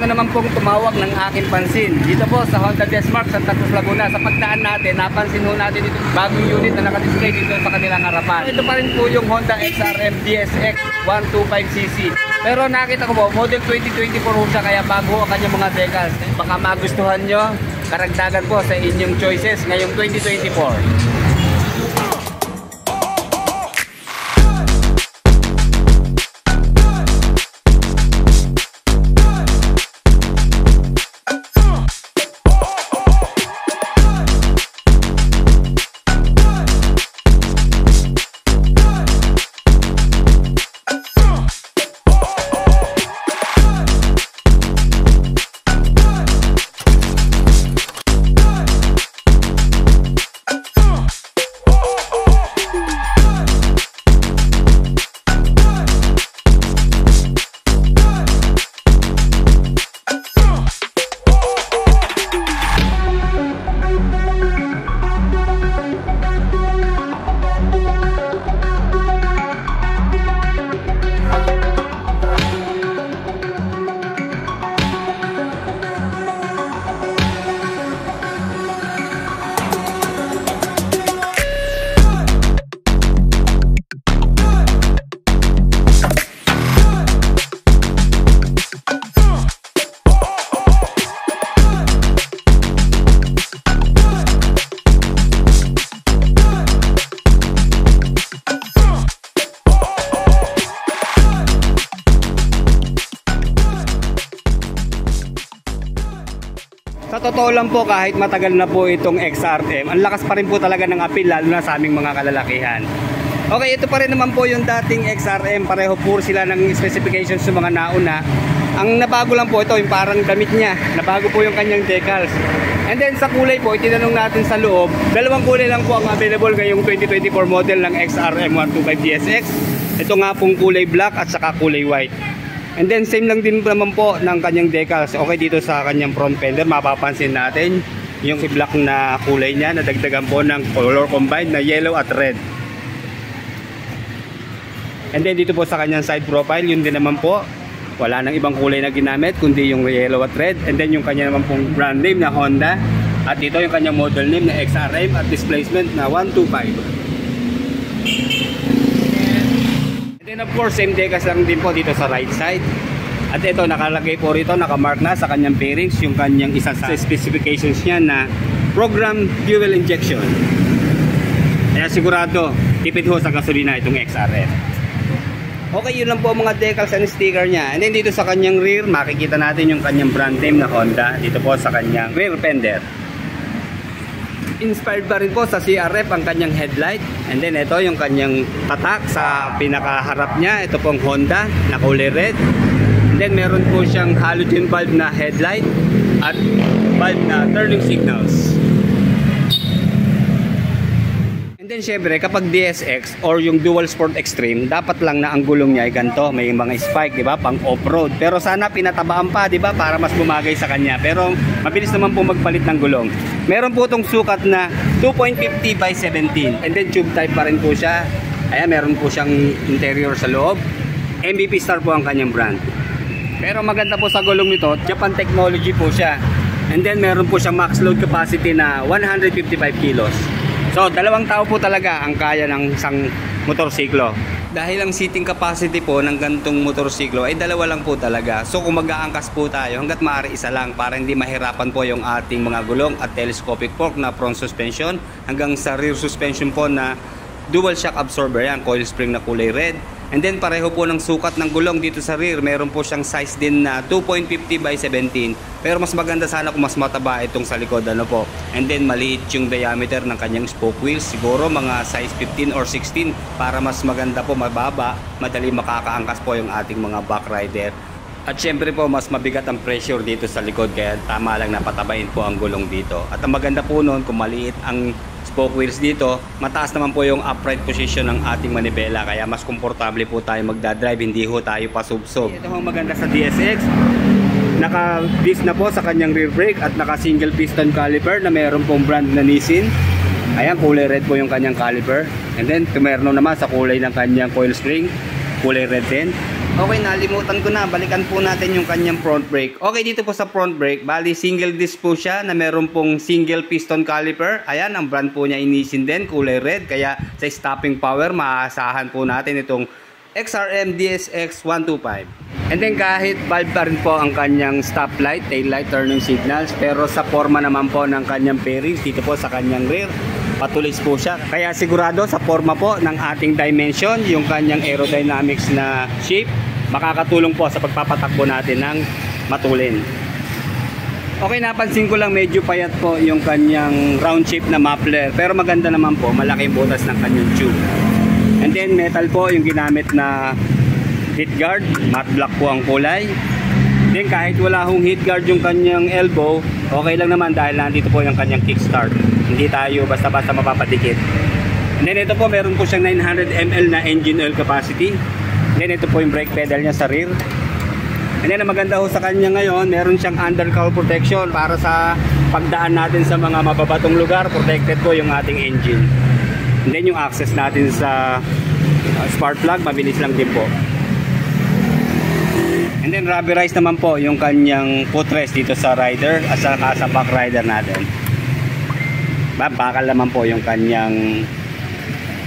naman pong tumawag ng aking pansin. Dito po sa Honda Desmark, Santa Cruz, Laguna. Sa pagdaan natin, napansin ho natin dito bagong unit na nakadisplay dito sa kanilang harapan. Ito pa rin po yung Honda XRM DSX 125cc. Pero nakita ko po, model 2024 ho siya, kaya bago ho ang kanyang mga decals. Baka magustuhan nyo, karagdagan po sa inyong choices ngayong 2024. Sa totoo lang po, kahit matagal na po itong XRM, ang lakas pa rin po talaga ng appeal, lalo na sa aming mga kalalakihan. Okay, ito pa rin naman po yung dating XRM. Pareho po sila ng specifications sa mga nauna. Ang nabago lang po ito, yung parang damit niya. Nabago po yung kanyang decals. And then sa kulay po, itinanong natin sa loob, dalawang kulay lang po ang available ngayong 2024 model ng XRM 125 DSX. Ito nga pong kulay black at saka kulay white. And then same lang din naman po ng kanyang decals. Okay, dito sa kanyang front fender mapapansin natin yung black na kulay niya, nadagdagan po ng color combined na yellow at red. And then dito po sa kanyang side profile, yun din naman po, wala nang ibang kulay na ginamit kundi yung yellow at red. And then yung kanya naman pong brand name na Honda, at dito yung kanyang model name na XRM at displacement na 125. And of course, same decals lang din po dito sa right side. At ito, nakalagay po rito, nakamark na sa kanyang bearings yung kanyang isa sa specifications niya na program fuel injection. Kaya sigurado, tipid ho sa gasolina itong XRM. Okay, yun lang po mga decals and sticker niya. And then dito sa kanyang rear, makikita natin yung kanyang brand name na Honda. Dito po sa kanyang rear fender. Inspired pa rin po sa CRF ang kanyang headlight. And then ito yung kanyang tatak sa pinakaharap niya. Ito pong Honda na kulay red. And then meron po siyang halogen bulb na headlight at bulb na turning signals. And then syempre kapag DSX or yung Dual Sport Extreme, dapat lang na ang gulong niya ay ganito, may mga spike, di ba, pang off-road. Pero sana pinatabaan pa, di ba, para mas bumagay sa kanya. Pero mabilis naman po magpalit ng gulong. Meron po itong sukat na 2.50 by 17. And then tube type pa rin po siya. Ayan, meron po siyang interior sa loob. MVP Star po ang kanyang brand. Pero maganda po sa gulong nito, Japan technology po siya. And then meron po siyang max load capacity na 155 kilos. So, dalawang tao po talaga ang kaya ng isang motorsiklo. Dahil ang seating capacity po ng gantong motorsiklo ay dalawa lang po talaga. So, kung mag-aangkas po tayo, hanggat maaari isa lang para hindi mahirapan po yung ating mga gulong at telescopic fork na front suspension hanggang sa rear suspension po na dual shock absorber yan, coil spring na kulay red. And then pareho po ng sukat ng gulong dito sa rear, meron po siyang size din na 2.50 by 17. Pero mas maganda sana kung mas mataba itong sa likod, ano po. And then maliit yung diameter ng kanyang spoke wheels, siguro mga size 15 or 16 para mas maganda po, mababa, madali makakaangkas po yung ating mga back rider. At syempre po mas mabigat ang pressure dito sa likod, kaya tama lang na patabain po ang gulong dito. At ang maganda po noon, kung maliit ang spoke wheels dito, mataas naman po yung upright position ng ating manibela, kaya mas komportable po tayo magdadrive, hindi ho tayo pasubsob. Ito ang maganda sa DSX, naka-disc na po sa kanyang rear brake at naka single piston caliper na mayroon pong brand na Nissin. Ayan, kulay red po yung kanyang caliper. And then meron naman sa kulay ng kanyang coil spring, kulay red din. Okay, nalimutan ko na. Balikan po natin yung kanyang front brake. Okay, dito po sa front brake, bali single disc po siya na meron pong single piston caliper. Ayan, ang brand po niya Nissin din, kulay red. Kaya sa stopping power, maaasahan po natin itong XRM DSX 125. And then kahit valve pa rin po ang kanyang stoplight, taillight, turning signals. Pero sa forma naman po ng kanyang bearings, dito po sa kanyang rear, patulis po siya. Kaya sigurado sa forma po ng ating dimension, yung kanyang aerodynamics na shape, makakatulong po sa pagpapatakbo natin ng matulin. Okay, napansin ko lang medyo payat po yung kanyang round shape na muffler. Pero maganda naman po, malaking butas ng kanyang tube. And then metal po yung ginamit na heat guard, matte black po ang kulay. Then kahit wala hong heat guard yung kanyang elbow, okay lang naman dahil nandito po yung kanyang kickstart. Hindi tayo basta-basta mapapadikit. And then ito po, meron po siyang 900 ml na engine oil capacity. And then ito po yung brake pedal niya sa rear. And then ang maganda ho sa kanya ngayon, meron siyang undercowl protection para sa pagdaan natin sa mga mababatong lugar, protected po yung ating engine. And then yung access natin sa spark plug, mabilis lang din po. And then rubberized naman po yung kanyang footrest dito sa rider at saka sa back rider natin. Bakal naman po yung kanyang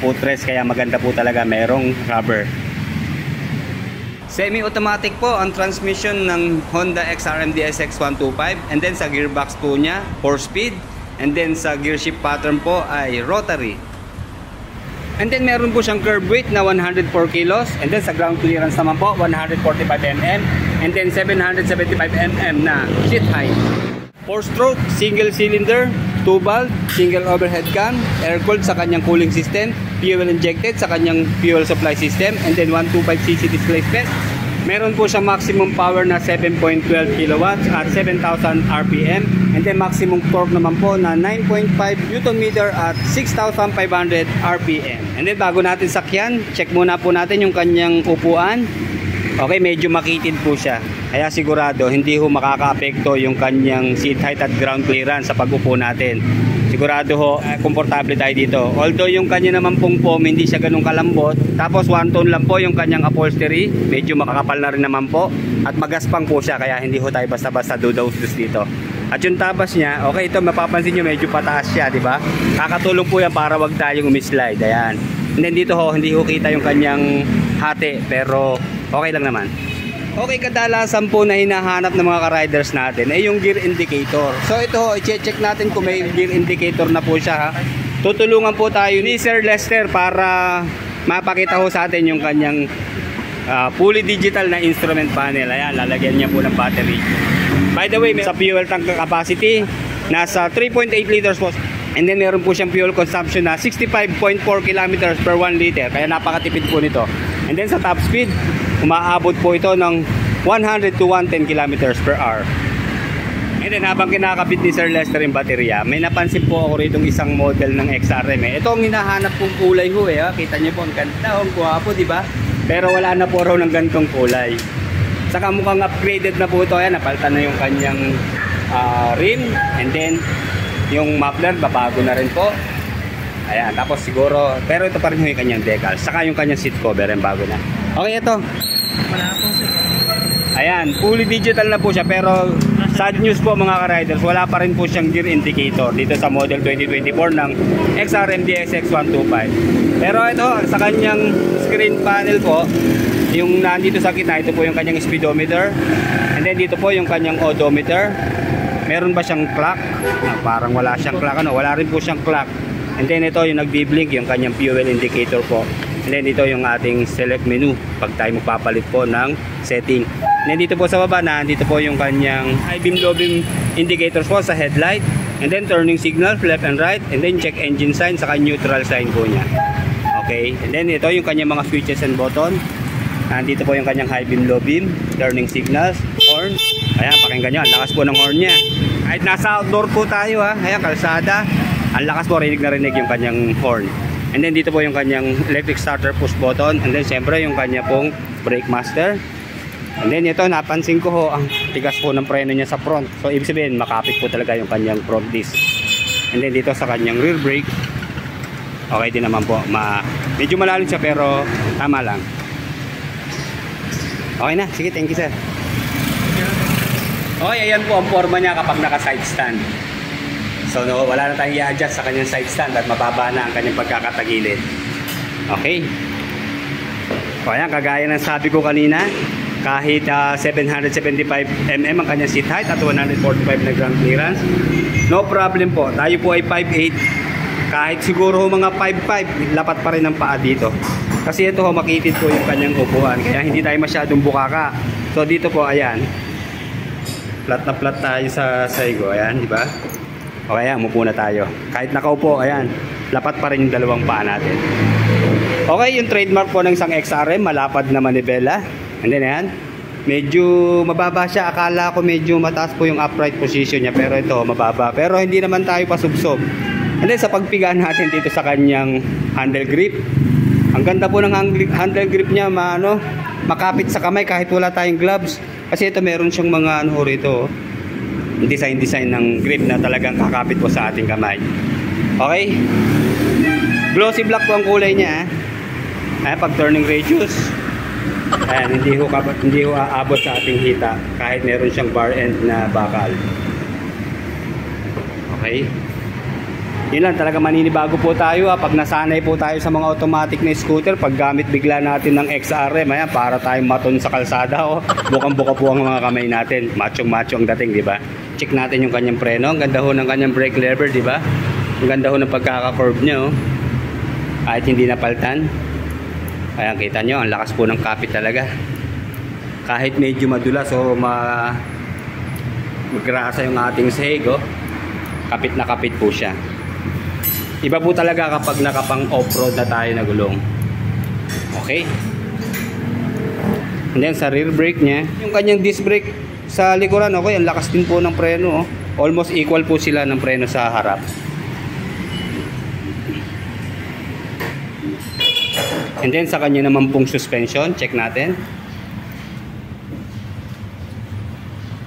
footrest, kaya maganda po talaga, merong rubber. Semi-automatic po ang transmission ng Honda XRM DSX 125. And then sa gearbox po niya, 4-speed. And then sa gear shift pattern po ay rotary. And then meron po siyang curb weight na 104 kilos. And then sa ground clearance naman po, 145 mm. And then 775 mm na seat height. 4-stroke, single cylinder, 2-valve, single overhead cam, air-cooled sa kanyang cooling system, fuel injected sa kanyang fuel supply system, and then 125cc displacement. Meron po siyang maximum power na 7.12 kilowatts at 7,000 RPM. And then maximum torque naman po na 9.5 Nm at 6,500 RPM. And then bago natin sakyan, check muna po natin yung kanyang upuan. Okay, medyo makitid po siya. Kaya sigurado hindi ho makaka-apekto yung kanyang seat height at ground clearance sa pag-upo natin. Sigurado ho, komportable tayo dito. Although yung kanya naman pong foam, hindi siya ganun kalambot. Tapos one tone lang po yung kanyang upholstery. Medyo makakapal na rin naman po. At magaspang po siya, kaya hindi ho tayo basta-basta dudaus dito. At yung tabas niya, okay, ito mapapansin nyo medyo pataas siya, di ba? Kakatulong po yan para wag tayong umislide. Ayan. And then dito ho, hindi ho kita yung kanyang hati, pero okay lang naman. Okay, kadalasan po na hinahanap ng mga ka-riders natin ay yung gear indicator. So ito ho, i-check natin kung may gear indicator na po siya, ha. Tutulungan po tayo ni Sir Lester para mapakita ho sa atin yung kanyang fully digital na instrument panel. Ayan, lalagyan niya po ng battery. By the way, sa fuel tank capacity, nasa 3.8 liters po. And then meron po siyang fuel consumption na 65.4 kilometers per 1 liter. Kaya napakatipid po nito. And then sa top speed, umaabot po ito ng 100 to 110 kilometers per hour. And then habang kinakabit ni Sir Lester yung baterya, may napansin po ako rito isang model ng XRM. Ito ang hinahanap kong kulay ho eh. Kita niyo po, ang ganda, ang guwapo, di ba? Pero wala na po raw ng gantong kulay. Saka mukhang upgraded na po ito. Ayan, napalitan na yung kanyang rim. And then yung muffler, babago na rin po. Ayan, tapos siguro, pero ito pa rin yung kanyang decal. Saka yung kanyang seat cover, yung bago na. Okay, ito. Ayan, fully digital na po siya. Pero sad news po mga ka-riders, wala pa rin po siyang gear indicator dito sa model 2024 ng XRM DSX 125. Pero ito, sa kanyang screen panel po, yung nandito sa gitna, ito po yung kanyang speedometer. And then dito po yung kanyang odometer. Meron ba siyang clock? Parang wala siyang clock. Wala rin po siyang clock. And then ito yung nagbi-blink, yung kanyang fuel indicator po. And then dito yung ating select menu pag tayo magpapalit po ng setting. And then dito po sa baba, nandito po yung kanyang high beam, low beam indicators po sa headlight. And then turning signal, left and right. And then check engine sign, saka neutral sign po niya. Okay. And then ito yung kanyang mga switches and button. Nandito po yung kanyang high beam, low beam, turning signals, horn. Ayan, pakinggan nyo, ang lakas po ng horn niya. Kahit nasa outdoor po tayo, ha. Ayan, kalsada. Ang lakas po, rinig na rinig yung kanyang horn. And then dito po yung kanyang electric starter push button. And then siyempre yung kanya pong brake master. And then ito, napansin ko ho, ang tigas po ng preno niya sa front. So ibig sabihin, makapit po talaga yung kanyang front disc. And then dito sa kanyang rear brake, okay din naman po. Medyo malalim siya pero tama lang. Okay na, sige, thank you sir. Okay, ayan po ang forma niya kapag naka-side stand. So no, wala na tayong i-adjust sa kanyang side stand at mababa na ang kanyang pagkakatagilid. Okay. So ayan, kagaya ng sabi ko kanina, kahit 775mm ang kanyang seat height at 145 na ground clearance, no problem po. Tayo po ay 5'8". Kahit siguro mga 5'5", lapat pa rin ang paa dito. Kasi ito ho, makitid po yung kanyang upuan. Kaya hindi tayo masyadong bukaka. So dito po, ayan. Flat na flat tayo sa saigo. Ayan, di ba? Okay, ayan, umupo na tayo. Kahit nakaupo, ayan, lapat pa rin yung dalawang paa natin. Okay, yung trademark po ng isang XRM, malapad na manibela. And then, ayan, medyo mababa siya. Akala ko medyo mataas po yung upright position niya. Pero ito, mababa. Pero hindi naman tayo pasubsob. And then, sa pagpigaan natin dito sa kanyang handle grip, ang ganda po ng handle grip niya, makapit sa kamay kahit wala tayong gloves. Kasi ito, meron siyang mga rito, design ng grip na talagang kakapit po sa ating kamay. Okay, glossy black po ang kulay niya. Pag turning radius, ayan, hindi ho aabot sa ating hita kahit meron siyang bar end na bakal. Okay, yun lang, talaga maninibago po tayo pag nasanay po tayo sa mga automatic na scooter. Pag gamit bigla natin ng XRM, ayan, para tayong maton sa kalsada, bukang-buka po ang mga kamay natin, macho ang dating, di ba? Check natin yung kanyang preno. Ang ganda ho ng kanyang brake lever, di ba? Ang ganda ho ng pagkaka-curve niya, kahit hindi napaltan. Ayan, kita nyo, ang lakas po ng kapit talaga. Kahit medyo madulas o magrasa yung ating sahig, kapit na kapit po siya. Iba po talaga kapag nakapang off-road na tayo na gulong. Okay. And then sa rear brake niya, yung kanyang disc brake sa likuran, okay, ang lakas din po ng preno. Almost equal po sila ng preno sa harap. And then sa kanya naman pong suspension, check natin.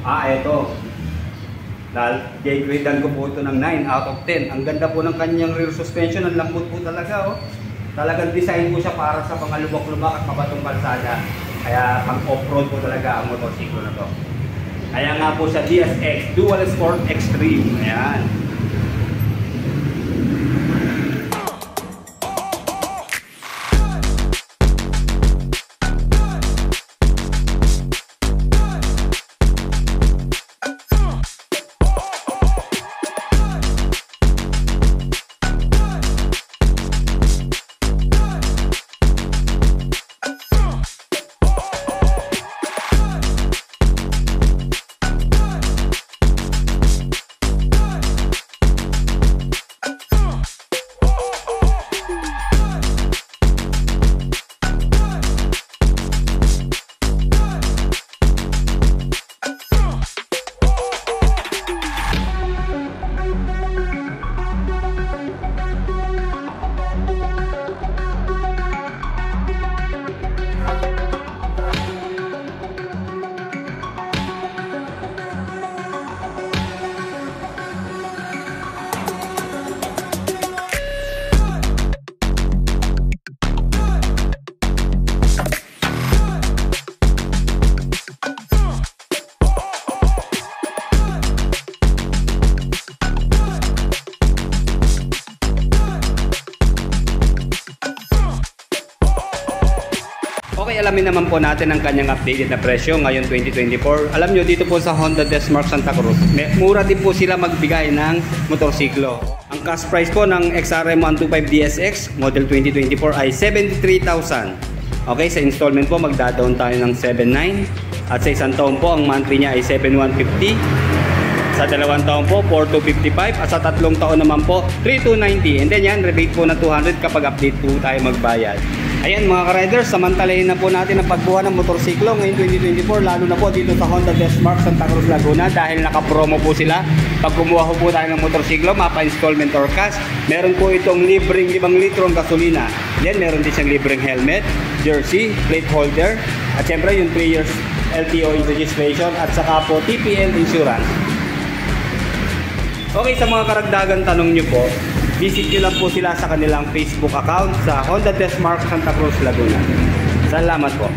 Ito. J-gradean ko po ito ng 9 out of 10. Ang ganda po ng kanyang rear suspension. Ang lambot po talaga. Talagang design po siya para sa mga lubak-lubak at mabatong kalsada. Kaya pang off-road po talaga ang motorsiklo na to. Kaya nga po sa DSX Dual Sport Extreme. Ayan. Okay, alamin naman po natin ang kanyang updated na presyo ngayon 2024. Alam nyo, dito po sa Honda Desmark Santa Cruz, mura din po sila magbigay ng motorsiklo. Ang cash price po ng XRM 125 DSX model 2024 ay 73,000. Okay, sa installment po magda-down tayo ng 7,900 at sa isang taon po ang monthly niya ay 7,150. Sa dalawang taon po 4,255 at sa tatlong taon naman po 3,290. And then yan, rebate po na 200 kapag update po tayo magbayad. Ayan mga ka-riders, samantalahin na po natin ang pagbuha ng motorsiklo ngayong 2024, lalo na po dito sa Honda Desmark Santa Cruz, Laguna, dahil naka-promo po sila. Pag kumuha po tayo ng motorsiklo, mapa-installment or cash, meron po itong libreng 5 litrong gasolina. Then meron din siyang libreng helmet, jersey, plate holder, at syempre yung 3 years LTO registration at saka po TPL insurance. Okay, sa mga karagdagan tanong nyo po, visit nyo lang po sila sa kanilang Facebook account sa Honda Desmark Santa Cruz, Laguna. Salamat po.